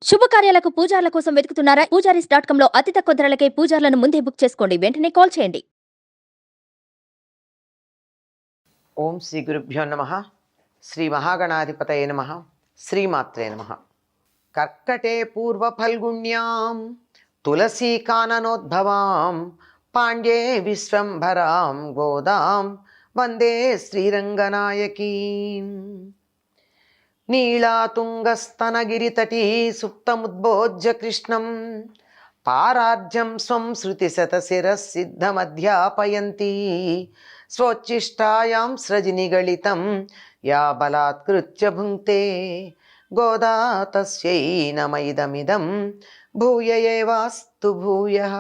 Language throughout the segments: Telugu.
శుభకార్యాలకు పూజార్ల కోసం వెతుకుతున్నారా? పూజారీస్.com లో అతి తక్కువ ధరలకే పూజార్లను ముందే బుక్ చేసుకోండి. వెంటనే కాల్ చేయండి. ఓం శ్రీ గురుభ్యో నమః. శ్రీ మహాగణాధిపతయే నమః. శ్రీమాత్రే నమః. కర్కటే పూర్వ ఫల్గుణ్యాం తులసీకాననోద్భవాం పాండ్యే విశ్వంభరాం గోదాం వందే శ్రీరంగనాయకీం. నీళాతుంగస్తనగిరితటీ సుప్తముద్బోధ్య కృష్ణం పారార్జ్యం స్వం శృతిశతశిరసిద్ధమధ్యాపయంతి స్వోచ్ఛిష్టాయాం స్రజినిగళితం యా బలాత్కృత్య భుంక్తే గోదా తస్యై నమైదమిదం భూయ ఏవాస్తు భూయః.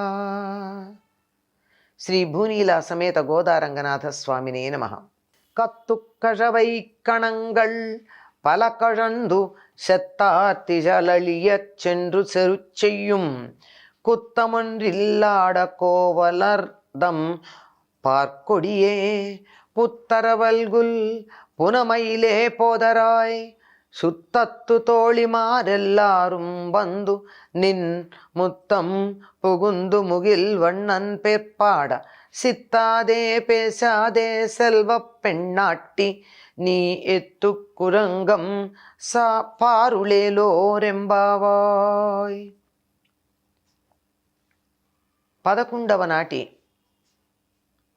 శ్రీ భూనీల సమేత గోదారంగనాథ స్వామినే నమః. கத்துக்கழவை கணங்கள் பல கழந்து செத்தார்த்திஜலியச் சென்று செருச்செய்யும் குத்தமொன்றில்லாட கோவலர்தம் பார்க்கொடியே புத்தரவல்குல் புனமயிலே போதராய் சுத்தத்து தோழிமாரெல்லாரும் வந்து நின் முத்தம் புகுந்து முகில் வண்ணன் பேர்ப்பாட சித்தாதே பேசாதே செல்வ பெண்ணாட்டி నీ ఎత్తు కురంగం సా పారులేలోరెంబావాయ్. 11వ నాటి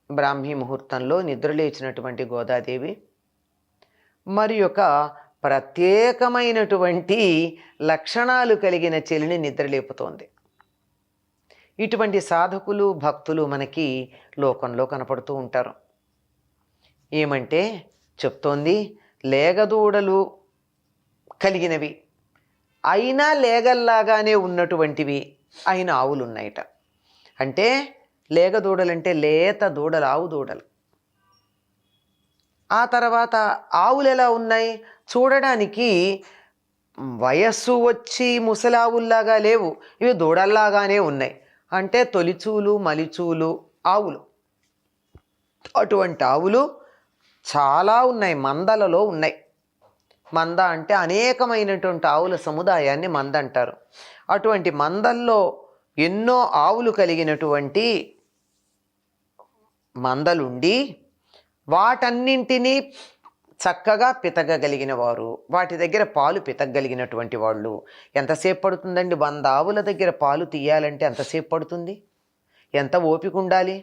బ్రాహ్మీ ముహూర్తంలో నిద్రలేచినటువంటి గోదాదేవి మరి ఒక ప్రత్యేకమైనటువంటి లక్షణాలు కలిగిన చెలిని నిద్రలేపుతోంది. ఇటువంటి సాధకులు భక్తులు మనకి లోకంలో కనపడుతూ ఉంటారు. ఏమంటే చెప్తోంది, లేగదూడలు కలిగినవి అయినా లేగల్లాగానే ఉన్నటువంటివి అయిన ఆవులు ఉన్నాయట. అంటే లేగదూడలంటే లేత దూడలు, ఆవు దూడలు. ఆ తర్వాత ఆవులు ఎలా ఉన్నాయి చూడడానికి, వయస్సు వచ్చి ముసలావుల్లాగా లేవు, ఇవి దూడల్లాగానే ఉన్నాయి. అంటే తొలిచూలు మలిచూలు ఆవులు. అటువంటి ఆవులు చాలా ఉన్నాయి, మందలలో ఉన్నాయి. మంద అంటే అనేకమైనటువంటి ఆవుల సముదాయాన్ని మంద అంటారు. అటువంటి మందల్లో ఎన్నో ఆవులు కలిగినటువంటి మందలుండి వాటన్నింటినీ చక్కగా పితగగలిగిన వారు, వాటి దగ్గర పాలు పితగలిగినటువంటి వాళ్ళు. ఎంతసేపు పడుతుందండి 100 ఆవుల దగ్గర పాలు తీయాలంటే ఎంతసేపు పడుతుంది? ఎంత ఓపిక ఉండాలి?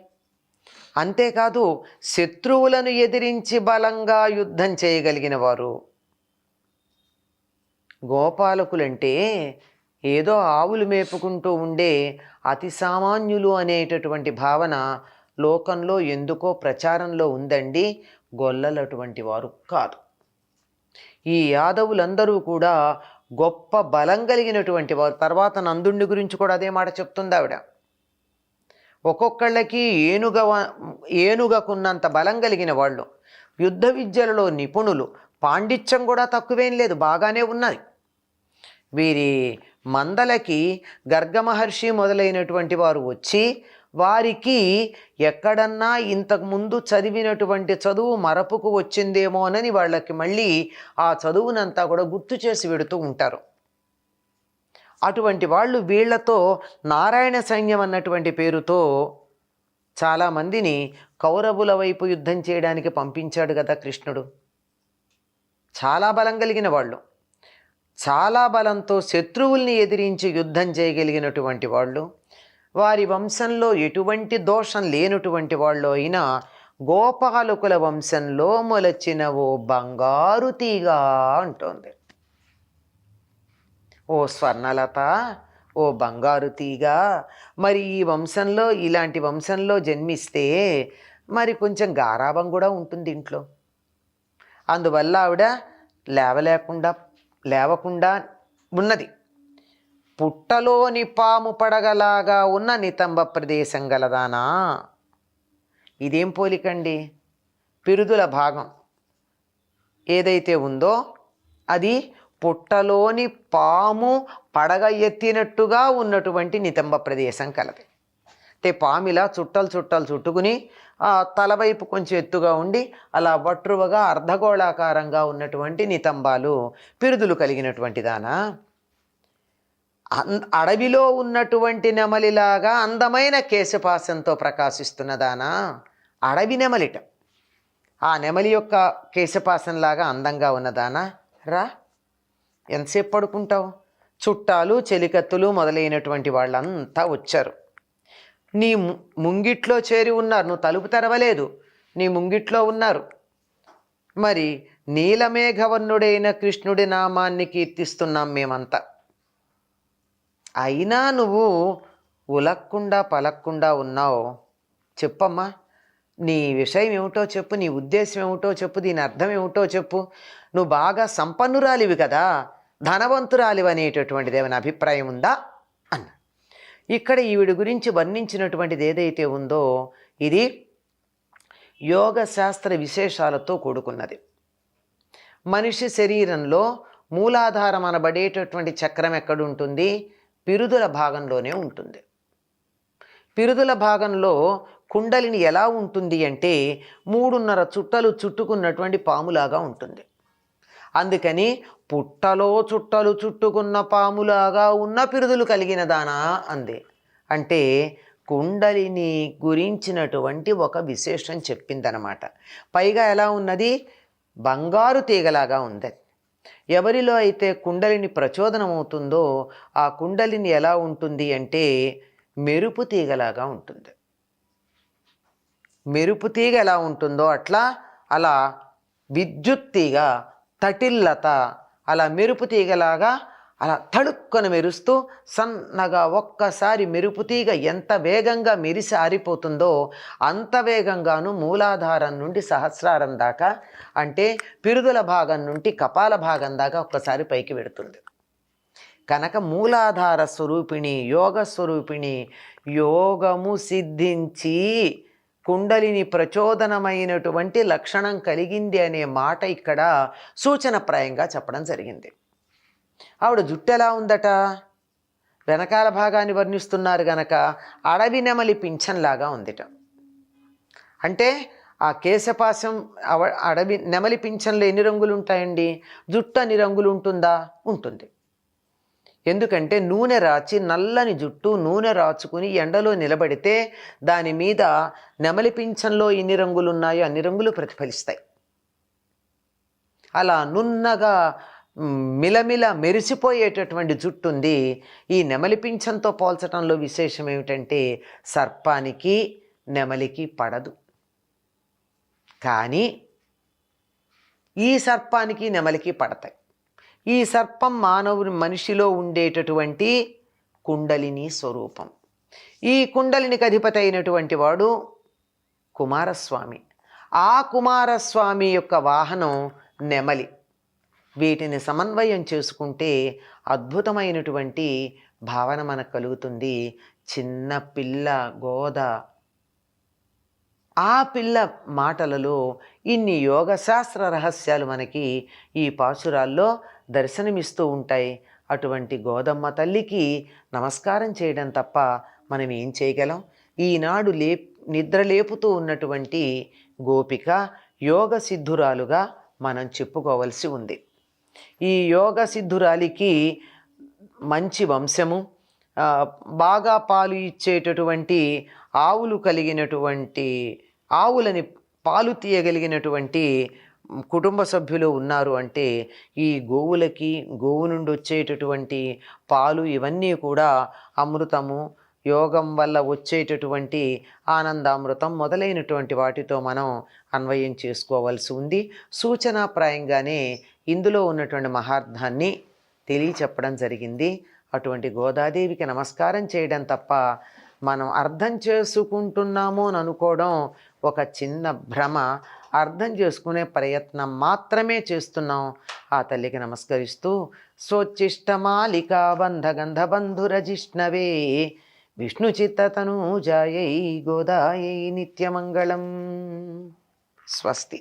అంతేకాదు శత్రువులను ఎదిరించి బలంగా యుద్ధం చేయగలిగిన వారు. గోపాలకులంటే ఏదో ఆవులు మేపుకుంటూ ఉండే అతి సామాన్యులు అనేటటువంటి భావన లోకంలో ఎందుకో ప్రచారంలో ఉందండి. గొల్లలు అటువంటి వారు కాదు. ఈ యాదవులందరూ కూడా గొప్ప బలం కలిగినటువంటి వారు. తర్వాత నందుండి గురించి కూడా అదే మాట చెప్తుంది ఆవిడ. ఒక్కొక్కళ్ళకి ఏనుగకున్నంత బలం కలిగిన వాళ్ళు, యుద్ధ విద్యలలో నిపుణులు, పాండిత్యం కూడా తక్కువేం లేదు, బాగానే ఉన్నది. వీరి మందలకి గర్గమహర్షి మొదలైనటువంటి వారు వచ్చి వారికి ఎక్కడన్నా ఇంతకుముందు చదివినటువంటి చదువు మరపుకు వచ్చిందేమోనని వాళ్ళకి మళ్ళీ ఆ చదువునంతా కూడా గుర్తు చేసి పెడుతూ ఉంటారు. అటువంటి వాళ్ళు వీళ్లతో నారాయణ సైన్యం అన్నటువంటి పేరుతో చాలామందిని కౌరవుల వైపు యుద్ధం చేయడానికి పంపించాడు కదా కృష్ణుడు. చాలా బలం కలిగిన వాళ్ళు, చాలా బలంతో శత్రువుల్ని ఎదిరించి యుద్ధం చేయగలిగినటువంటి వాళ్ళు, వారి వంశంలో ఎటువంటి దోషం లేనటువంటి వాళ్ళు అయినా గోపాలకుల వంశంలో మొలచిన ఓ బంగారు తీగ అంటోంది. ఓ స్వర్ణలత, ఓ బంగారు తీగ, మరి ఈ వంశంలో, ఇలాంటి వంశంలో జన్మిస్తే మరి కొంచెం గారాబం కూడా ఉంటుంది ఇంట్లో. అందువల్ల ఆవిడ లేవకుండా ఉన్నది. పుట్టలోని పాము పడగలాగా ఉన్న నితంబ ప్రదేశం గలదానా. ఇదేం పోలికండి? పిరుదుల భాగం ఏదైతే ఉందో అది పుట్టలోని పాము పడగ ఎత్తినట్టుగా ఉన్నటువంటి నితంబ ప్రదేశం కలది. అంటే పామిలా చుట్టలు చుట్టుకుని ఆ తలవైపు కొంచెం ఎత్తుగా ఉండి అలా వట్రువగా అర్ధగోళాకారంగా ఉన్నటువంటి నితంబాలు, పిరుదులు కలిగినటువంటి దానా. అడవిలో ఉన్నటువంటి నెమలిలాగా అందమైన కేశపాశంతో ప్రకాశిస్తున్నదానా, అడవి నెమలిట, ఆ నెమలి యొక్క కేశపాశంలాగా అందంగా ఉన్నదానా, రా, ఎంతసేపు పడుకుంటావు? చుట్టాలు చెలికత్తులు మొదలైనటువంటి వాళ్ళంతా వచ్చారు. నీ ముంగిట్లో చేరి ఉన్నారు, నువ్వు తలుపు తెరవలేదు, నీ ముంగిట్లో ఉన్నారు. మరి నీలమేఘవర్ణుడైన కృష్ణుడి నామాన్ని కీర్తిస్తున్నాం మేమంతా. అయినా నువ్వు ఉలక్కుండా పలక్కుండా ఉన్నావు. చెప్పమ్మా, నీ విషయం ఏమిటో చెప్పు, నీ ఉద్దేశం ఏమిటో చెప్పు, దీని అర్థం ఏమిటో చెప్పు. నువ్వు బాగా సంపన్నురాలివి కదా, ధనవంతురాలివి అనేటటువంటిది ఏమైనా అభిప్రాయం ఉందా అన్న. ఇక్కడ ఈవిడ గురించి వర్ణించినటువంటిది ఏదైతే ఉందో ఇది యోగ శాస్త్ర విశేషాలతో కూడుకున్నది. మనిషి శరీరంలో మూలాధారం అనబడేటటువంటి చక్రం ఎక్కడుంటుంది? పిరుదుల భాగంలోనే ఉంటుంది. పిరుదుల భాగంలో కుండలిని ఎలా ఉంటుంది అంటే 3.5 చుట్టలు చుట్టుకున్నటువంటి పాములాగా ఉంటుంది. అందుకని పుట్టలో చుట్టలు చుట్టుకున్న పాములాగా ఉన్న పిరుదులు కలిగిన దానా అంది. అంటే కుండలిని గురించినటువంటి ఒక విశేషం చెప్పిందనమాట. పైగా ఎలా ఉన్నది? బంగారు తీగలాగా ఉంది. ఎవరిలో అయితే కుండలిని ప్రచోదనం అవుతుందో ఆ కుండలిని ఎలా ఉంటుంది అంటే మెరుపు తీగలాగా ఉంటుంది. మెరుపు తీగ ఎలా ఉంటుందో అలా విద్యుత్ తీగ, తటిల్లత, అలా మెరుపు తీగలాగా అలా తడుక్కొని మెరుస్తూ సన్నగా ఒక్కసారి మెరుపు తీగ ఎంత వేగంగా మెరిసి ఆరిపోతుందో అంత వేగంగాను మూలాధారం నుండి సహస్రారం దాకా, అంటే పిరుదుల భాగం నుండి కపాల భాగం దాకా ఒక్కసారి పైకి వెడుతుంది. కనుక మూలాధార స్వరూపిణి, యోగ స్వరూపిణి, యోగము సిద్ధించి కుండలిని ప్రచోదనమైనటువంటి లక్షణం కలిగింది అనే మాట ఇక్కడ సూచనప్రాయంగా చెప్పడం జరిగింది. ఆవిడ జుట్టు ఎలా ఉందట? వెనకాల భాగాన్ని వర్ణిస్తున్నారు గనక అడవి నెమలి పింఛంలాగా ఉందిట. అంటే ఆ కేశపాశం అడవి నెమలి పింఛంలో ఎన్ని రంగులు ఉంటాయండి? జుట్టు అన్ని రంగులు ఉంటుందా? ఉంటుంది. ఎందుకంటే నూనె రాచి, నల్లని జుట్టు నూనె రాచుకుని ఎండలో నిలబడితే దాని మీద నెమలి పింఛంలో ఎన్ని రంగులు ఉన్నాయో అన్ని రంగులు ప్రతిఫలిస్తాయి. అలా నున్నగా మిలమిల మెరిసిపోయేటటువంటి జుట్టు ఉంది. ఈ నెమలి పింఛంతో పోల్చడంలో విశేషం ఏమిటంటే సర్పానికి నెమలికి పడదు, కానీ ఈ సర్పానికి నెమలికి పడతాయి. ఈ సర్పం మనిషిలో ఉండేటటువంటి కుండలిని స్వరూపం. ఈ కుండలినికి అధిపతి అయినటువంటి వాడు కుమారస్వామి. ఆ కుమారస్వామి యొక్క వాహనం నెమలి. వీటిని సమన్వయం చేసుకుంటే అద్భుతమైనటువంటి భావన మనకు కలుగుతుంది. చిన్న పిల్ల గోద, ఆ పిల్ల మాటలలో ఇన్ని యోగశాస్త్ర రహస్యాలు మనకి ఈ పాసురాల్లో దర్శనమిస్తూ ఉంటాయి. అటువంటి గోదమ్మ తల్లికి నమస్కారం చేయడం తప్ప మనం ఏం చేయగలం? ఈనాడు నిద్రలేపుతూ ఉన్నటువంటి గోపిక యోగ సిద్ధురాలుగా మనం చెప్పుకోవలసి ఉంది. ఈ యోగ సిద్ధురాలికి మంచి వంశము, బాగా పాలు ఇచ్చేటటువంటి ఆవులు కలిగినటువంటి, ఆవులని పాలు తీయగలిగినటువంటి కుటుంబ సభ్యులు ఉన్నారు అంటే ఈ గోవులకి, గోవు నుండి వచ్చేటటువంటి పాలు ఇవన్నీ కూడా అమృతము, యోగం వల్ల వచ్చేటటువంటి ఆనందామృతం మొదలైనటువంటి వాటితో మనం అన్వయం చేసుకోవాల్సి ఉంది. సూచనాప్రాయంగానే ఇందులో ఉన్నటువంటి మహార్థాన్ని తెలియచెప్పడం జరిగింది. అటువంటి గోదాదేవికి నమస్కారం చేయడం తప్ప మనం అర్థం చేసుకుంటున్నాము అని అనుకోవడం ఒక చిన్న భ్రమ. అర్థం చేసుకునే ప్రయత్నం మాత్రమే చేస్తున్నాం. ఆ తల్లికి నమస్కరిస్తూ స్వచ్చిష్టమాలికా బంధగంధబంధురజిష్ణవే విష్ణుచిత్తతనూజాయై గోదాయై నిత్యమంగళం. స్వస్తి.